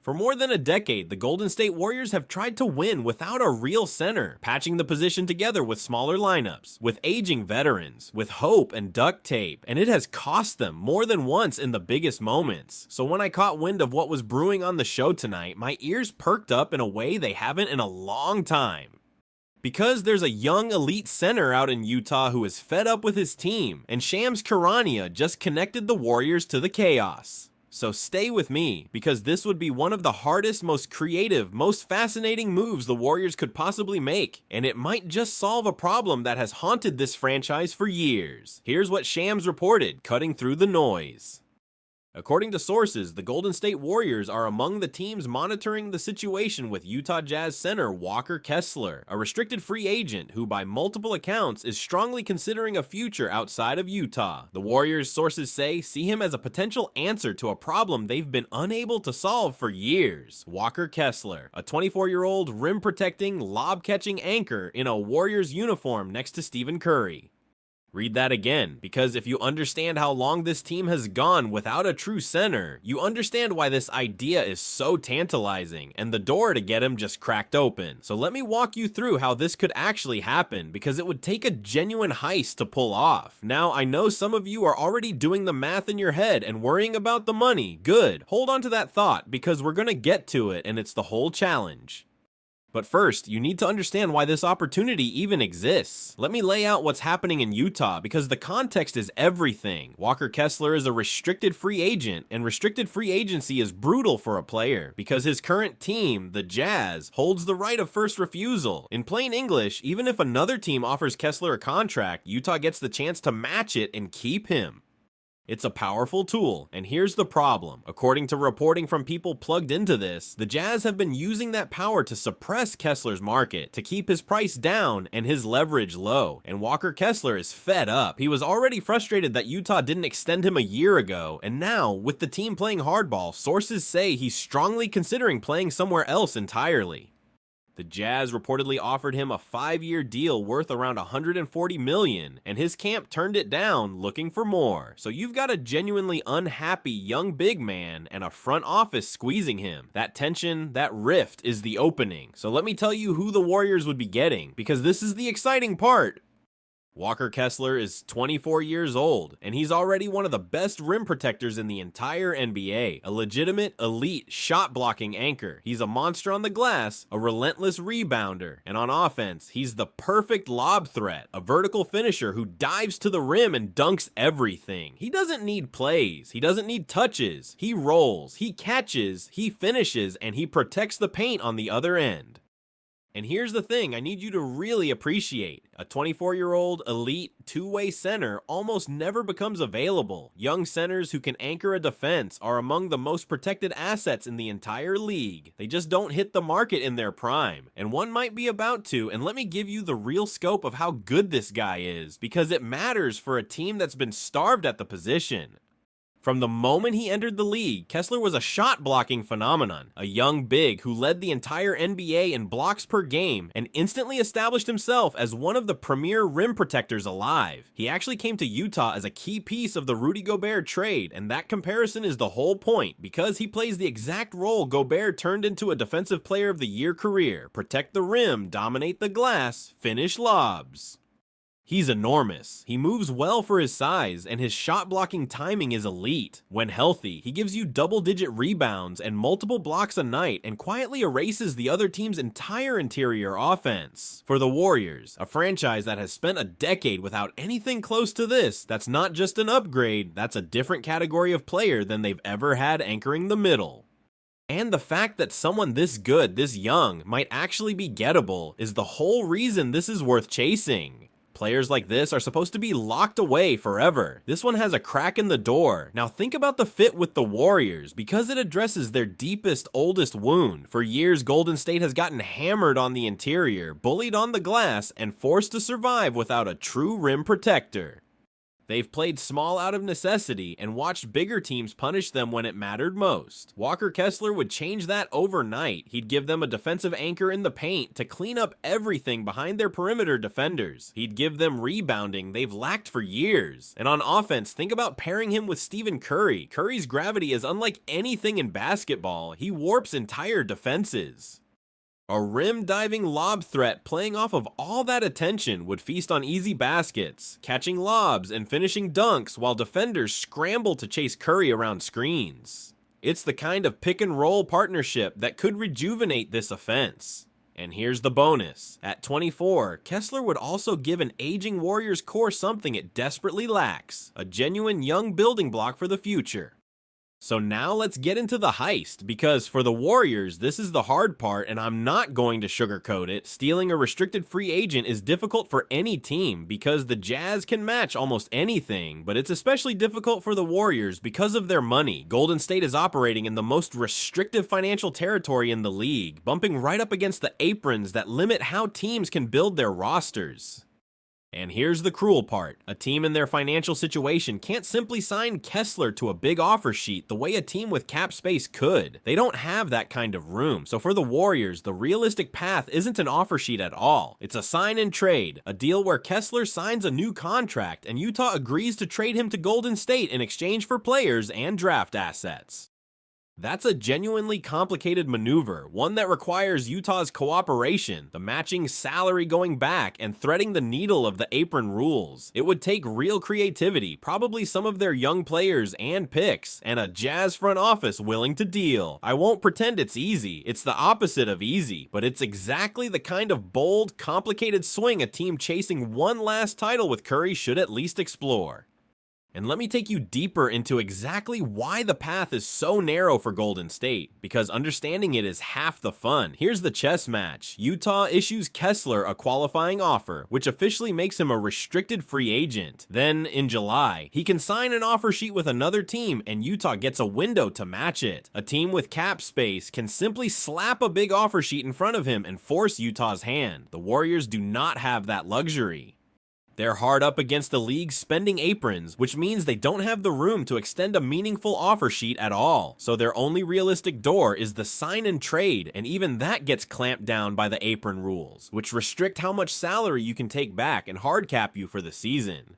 For more than a decade, the Golden State Warriors have tried to win without a real center, patching the position together with smaller lineups, with aging veterans, with hope and duct tape, and it has cost them more than once in the biggest moments. So when I caught wind of what was brewing on the show tonight, my ears perked up in a way they haven't in a long time. Because there's a young elite center out in Utah who is fed up with his team, and Shams Charania just connected the Warriors to the chaos. So stay with me, because this would be one of the hardest, most creative, most fascinating moves the Warriors could possibly make, and it might just solve a problem that has haunted this franchise for years. Here's what Shams reported, cutting through the noise. According to sources, the Golden State Warriors are among the teams monitoring the situation with Utah Jazz center Walker Kessler, a restricted free agent who by multiple accounts is strongly considering a future outside of Utah. The Warriors, sources say, see him as a potential answer to a problem they've been unable to solve for years. Walker Kessler, a 24-year-old rim-protecting, lob-catching anchor in a Warriors uniform next to Stephen Curry. Read that again, because if you understand how long this team has gone without a true center, you understand why this idea is so tantalizing, and the door to get him just cracked open. So let me walk you through how this could actually happen, because it would take a genuine heist to pull off. Now, I know some of you are already doing the math in your head and worrying about the money. Good, hold on to that thought, because we're gonna get to it, and it's the whole challenge. But first, you need to understand why this opportunity even exists. Let me lay out what's happening in Utah, because the context is everything. Walker Kessler is a restricted free agent, and restricted free agency is brutal for a player, because his current team, the Jazz, holds the right of first refusal. In plain English, even if another team offers Kessler a contract, Utah gets the chance to match it and keep him. It's a powerful tool, and here's the problem. According to reporting from people plugged into this, the Jazz have been using that power to suppress Kessler's market, to keep his price down and his leverage low, and Walker Kessler is fed up. He was already frustrated that Utah didn't extend him a year ago, and now, with the team playing hardball, sources say he's strongly considering playing somewhere else entirely. The Jazz reportedly offered him a 5-year deal worth around $140 million, and his camp turned it down, looking for more. So you've got a genuinely unhappy young big man and a front office squeezing him. That tension, that rift is the opening. So let me tell you who the Warriors would be getting, because this is the exciting part. Walker Kessler is 24 years old, and he's already one of the best rim protectors in the entire NBA, a legitimate, elite, shot-blocking anchor. He's a monster on the glass, a relentless rebounder, and on offense, he's the perfect lob threat, a vertical finisher who dives to the rim and dunks everything. He doesn't need plays, he doesn't need touches, he rolls, he catches, he finishes, and he protects the paint on the other end. And here's the thing I need you to really appreciate. A 24-year-old elite two-way center almost never becomes available. Young centers who can anchor a defense are among the most protected assets in the entire league. They just don't hit the market in their prime. And one might be about to, and let me give you the real scope of how good this guy is, because it matters for a team that's been starved at the position. From the moment he entered the league, Kessler was a shot-blocking phenomenon, a young big who led the entire NBA in blocks per game and instantly established himself as one of the premier rim protectors alive. He actually came to Utah as a key piece of the Rudy Gobert trade, and that comparison is the whole point, because he plays the exact role Gobert turned into a Defensive Player of the Year career: protect the rim, dominate the glass, finish lobs. He's enormous. He moves well for his size, and his shot-blocking timing is elite. When healthy, he gives you double-digit rebounds and multiple blocks a night and quietly erases the other team's entire interior offense. For the Warriors, a franchise that has spent a decade without anything close to this, that's not just an upgrade, that's a different category of player than they've ever had anchoring the middle. And the fact that someone this good, this young, might actually be gettable is the whole reason this is worth chasing. Players like this are supposed to be locked away forever. This one has a crack in the door. Now think about the fit with the Warriors, because it addresses their deepest, oldest wound. For years, Golden State has gotten hammered on the interior, bullied on the glass, and forced to survive without a true rim protector. They've played small out of necessity and watched bigger teams punish them when it mattered most. Walker Kessler would change that overnight. He'd give them a defensive anchor in the paint to clean up everything behind their perimeter defenders. He'd give them rebounding they've lacked for years. And on offense, think about pairing him with Stephen Curry. Curry's gravity is unlike anything in basketball. He warps entire defenses. A rim-diving lob threat playing off of all that attention would feast on easy baskets, catching lobs and finishing dunks while defenders scramble to chase Curry around screens. It's the kind of pick-and-roll partnership that could rejuvenate this offense. And here's the bonus. At 24, Kessler would also give an aging Warriors core something it desperately lacks, a genuine young building block for the future. So now let's get into the heist, because for the Warriors, this is the hard part, and I'm not going to sugarcoat it. Stealing a restricted free agent is difficult for any team because the Jazz can match almost anything, but it's especially difficult for the Warriors because of their money. Golden State is operating in the most restrictive financial territory in the league, bumping right up against the aprons that limit how teams can build their rosters. And here's the cruel part. A team in their financial situation can't simply sign Kessler to a big offer sheet the way a team with cap space could. They don't have that kind of room. So for the Warriors, the realistic path isn't an offer sheet at all. It's a sign and trade, a deal where Kessler signs a new contract and Utah agrees to trade him to Golden State in exchange for players and draft assets. That's a genuinely complicated maneuver, one that requires Utah's cooperation, the matching salary going back, and threading the needle of the apron rules. It would take real creativity, probably some of their young players and picks, and a Jazz front office willing to deal. I won't pretend it's easy, it's the opposite of easy, but it's exactly the kind of bold, complicated swing a team chasing one last title with Curry should at least explore. And let me take you deeper into exactly why the path is so narrow for Golden State, because understanding it is half the fun. Here's the chess match. Utah issues Kessler a qualifying offer, which officially makes him a restricted free agent. Then, in July, he can sign an offer sheet with another team, and Utah gets a window to match it. A team with cap space can simply slap a big offer sheet in front of him and force Utah's hand. The Warriors do not have that luxury. They're hard up against the league's spending aprons, which means they don't have the room to extend a meaningful offer sheet at all. So their only realistic door is the sign and trade, and even that gets clamped down by the apron rules, which restrict how much salary you can take back and hard cap you for the season.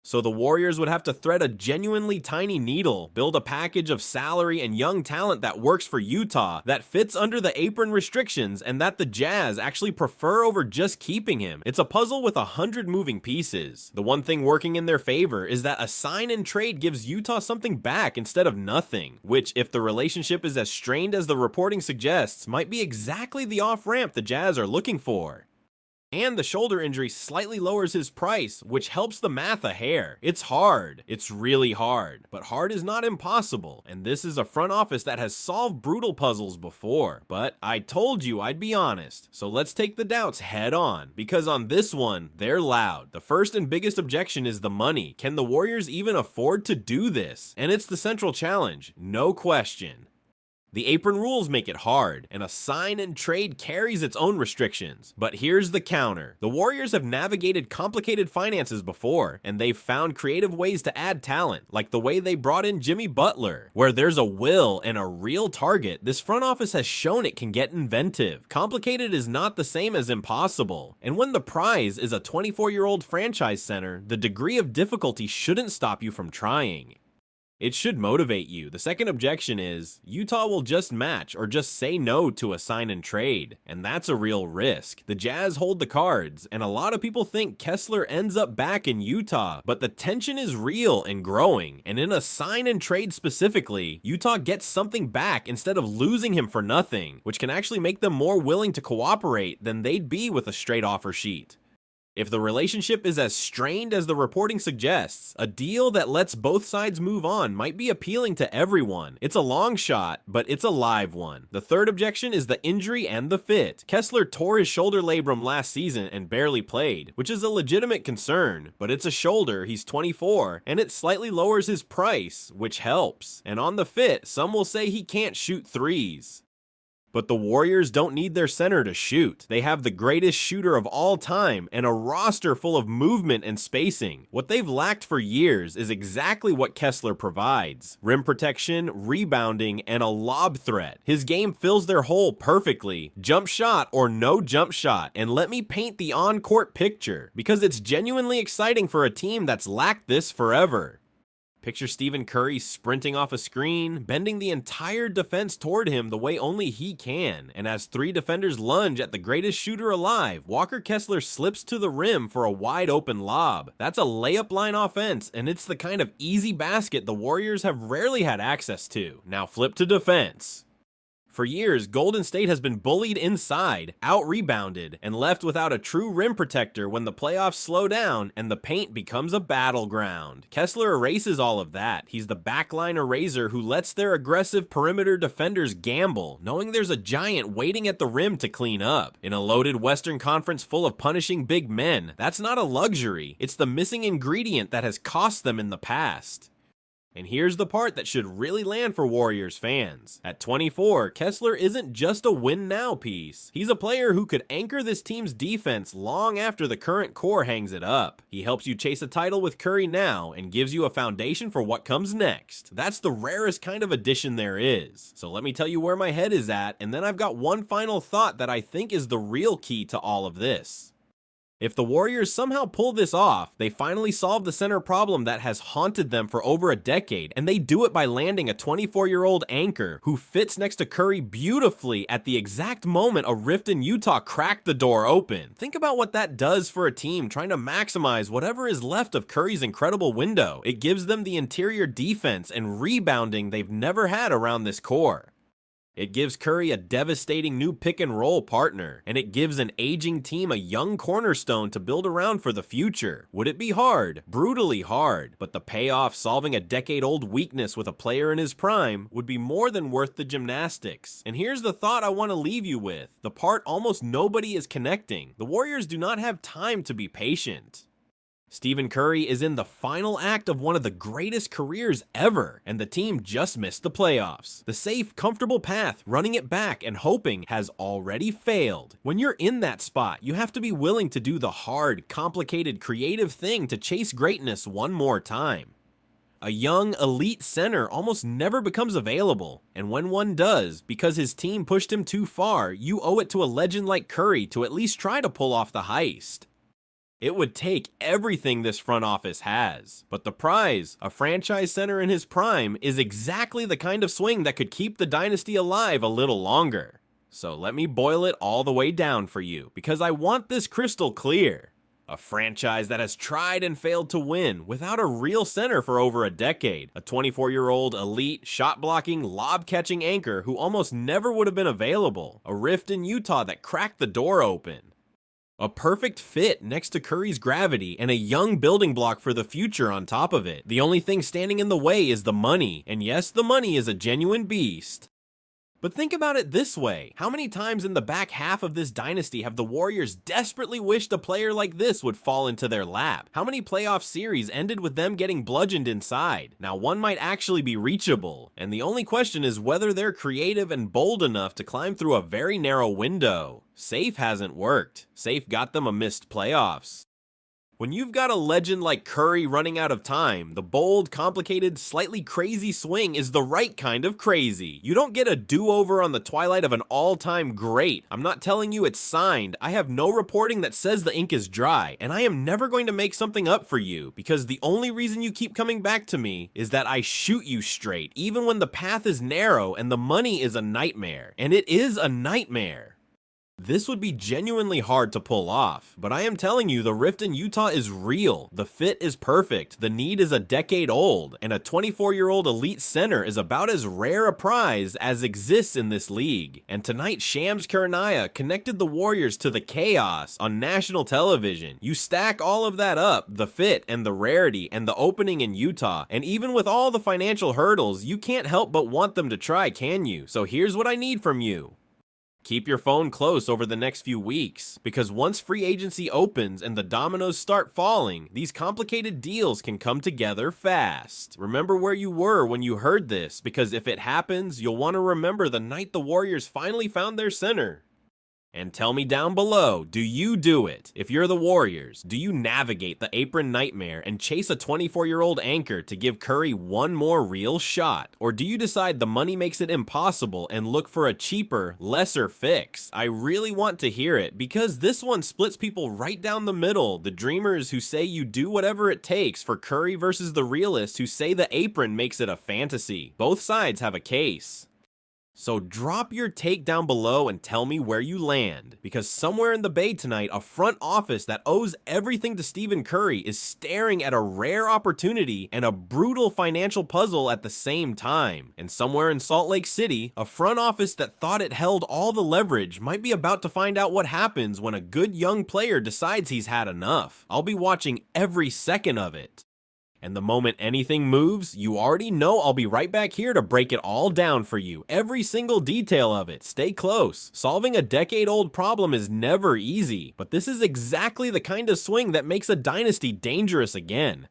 So the Warriors would have to thread a genuinely tiny needle, build a package of salary and young talent that works for Utah, that fits under the apron restrictions, and that the Jazz actually prefer over just keeping him. It's a puzzle with 100 moving pieces. The one thing working in their favor is that a sign and trade gives Utah something back instead of nothing, which, if the relationship is as strained as the reporting suggests, might be exactly the off-ramp the Jazz are looking for. And the shoulder injury slightly lowers his price, which helps the math a hair. It's hard. It's really hard. But hard is not impossible, and this is a front office that has solved brutal puzzles before. But I told you I'd be honest, so let's take the doubts head on, because on this one, they're loud. The first and biggest objection is the money. Can the Warriors even afford to do this? And it's the central challenge, no question. The apron rules make it hard, and a sign and trade carries its own restrictions. But here's the counter. The Warriors have navigated complicated finances before, and they've found creative ways to add talent, like the way they brought in Jimmy Butler. Where there's a will and a real target, this front office has shown it can get inventive. Complicated is not the same as impossible. And when the prize is a 24-year-old franchise center, the degree of difficulty shouldn't stop you from trying. It should motivate you. The second objection is, Utah will just match or just say no to a sign and trade, and that's a real risk. The Jazz hold the cards, and a lot of people think Kessler ends up back in Utah, but the tension is real and growing, and in a sign and trade specifically, Utah gets something back instead of losing him for nothing, which can actually make them more willing to cooperate than they'd be with a straight offer sheet. If the relationship is as strained as the reporting suggests, a deal that lets both sides move on might be appealing to everyone. It's a long shot, but it's a live one. The third objection is the injury and the fit. Kessler tore his shoulder labrum last season and barely played, which is a legitimate concern, but it's a shoulder, he's 24, and it slightly lowers his price, which helps. And on the fit, some will say he can't shoot threes. But the Warriors don't need their center to shoot. They have the greatest shooter of all time and a roster full of movement and spacing. What they've lacked for years is exactly what Kessler provides: rim protection, rebounding, and a lob threat. His game fills their hole perfectly, jump shot or no jump shot. And let me paint the on-court picture, because it's genuinely exciting for a team that's lacked this forever. Picture Stephen Curry sprinting off a screen, bending the entire defense toward him the way only he can, and as 3 defenders lunge at the greatest shooter alive, Walker Kessler slips to the rim for a wide open lob. That's a layup line offense, and it's the kind of easy basket the Warriors have rarely had access to. Now flip to defense. For years, Golden State has been bullied inside, out-rebounded, and left without a true rim protector when the playoffs slow down and the paint becomes a battleground. Kessler erases all of that. He's the backline eraser who lets their aggressive perimeter defenders gamble, knowing there's a giant waiting at the rim to clean up. In a loaded Western Conference full of punishing big men, that's not a luxury. It's the missing ingredient that has cost them in the past. And here's the part that should really land for Warriors fans. At 24, Kessler isn't just a win-now piece. He's a player who could anchor this team's defense long after the current core hangs it up. He helps you chase a title with Curry now and gives you a foundation for what comes next. That's the rarest kind of addition there is. So let me tell you where my head is at, and then I've got one final thought that I think is the real key to all of this. If the Warriors somehow pull this off, they finally solve the center problem that has haunted them for over a decade, and they do it by landing a 24-year-old anchor who fits next to Curry beautifully at the exact moment a rift in Utah cracked the door open. Think about what that does for a team trying to maximize whatever is left of Curry's incredible window. It gives them the interior defense and rebounding they've never had around this core. It gives Curry a devastating new pick-and-roll partner, and it gives an aging team a young cornerstone to build around for the future. Would it be hard? Brutally hard. But the payoff solving a decade-old weakness with a player in his prime would be more than worth the gymnastics. And here's the thought I want to leave you with, the part almost nobody is connecting. The Warriors do not have time to be patient. Stephen Curry is in the final act of one of the greatest careers ever, and the team just missed the playoffs. The safe, comfortable path, running it back and hoping, has already failed. When you're in that spot, you have to be willing to do the hard, complicated, creative thing to chase greatness one more time. A young, elite center almost never becomes available, and when one does, because his team pushed him too far, you owe it to a legend like Curry to at least try to pull off the heist. It would take everything this front office has, but the prize, a franchise center in his prime, is exactly the kind of swing that could keep the dynasty alive a little longer. So let me boil it all the way down for you, because I want this crystal clear. A franchise that has tried and failed to win without a real center for over a decade. A 24-year-old elite, shot-blocking, lob-catching anchor who almost never would have been available. A rift in Utah that cracked the door open. A perfect fit next to Curry's gravity, and a young building block for the future on top of it. The only thing standing in the way is the money, and yes, the money is a genuine beast. But think about it this way, how many times in the back half of this dynasty have the Warriors desperately wished a player like this would fall into their lap? How many playoff series ended with them getting bludgeoned inside? Now one might actually be reachable, and the only question is whether they're creative and bold enough to climb through a very narrow window. Safe hasn't worked. Safe got them a missed playoffs. When you've got a legend like Curry running out of time, the bold, complicated, slightly crazy swing is the right kind of crazy. You don't get a do-over on the twilight of an all-time great. I'm not telling you it's signed. I have no reporting that says the ink is dry, and I am never going to make something up for you, because the only reason you keep coming back to me is that I shoot you straight, even when the path is narrow and the money is a nightmare. And it is a nightmare. This would be genuinely hard to pull off, but I am telling you the rift in Utah is real, the fit is perfect, the need is a decade old, and a 24-year-old elite center is about as rare a prize as exists in this league. And tonight Shams Charania connected the Warriors to the chaos on national television. You stack all of that up, the fit and the rarity and the opening in Utah, and even with all the financial hurdles, you can't help but want them to try, can you? So here's what I need from you. Keep your phone close over the next few weeks, because once free agency opens and the dominoes start falling, these complicated deals can come together fast. Remember where you were when you heard this, because if it happens, you'll want to remember the night the Warriors finally found their center. And tell me down below, do you do it? If you're the Warriors, do you navigate the apron nightmare and chase a 24-year-old anchor to give Curry one more real shot? Or do you decide the money makes it impossible and look for a cheaper, lesser fix? I really want to hear it, because this one splits people right down the middle. The dreamers who say you do whatever it takes for Curry versus the realists who say the apron makes it a fantasy. Both sides have a case. So drop your take down below and tell me where you land, because somewhere in the Bay tonight, a front office that owes everything to Stephen Curry is staring at a rare opportunity and a brutal financial puzzle at the same time. And somewhere in Salt Lake City, a front office that thought it held all the leverage might be about to find out what happens when a good young player decides he's had enough. I'll be watching every second of it. And the moment anything moves, you already know I'll be right back here to break it all down for you. Every single detail of it. Stay close. Solving a decade-old problem is never easy, but this is exactly the kind of swing that makes a dynasty dangerous again.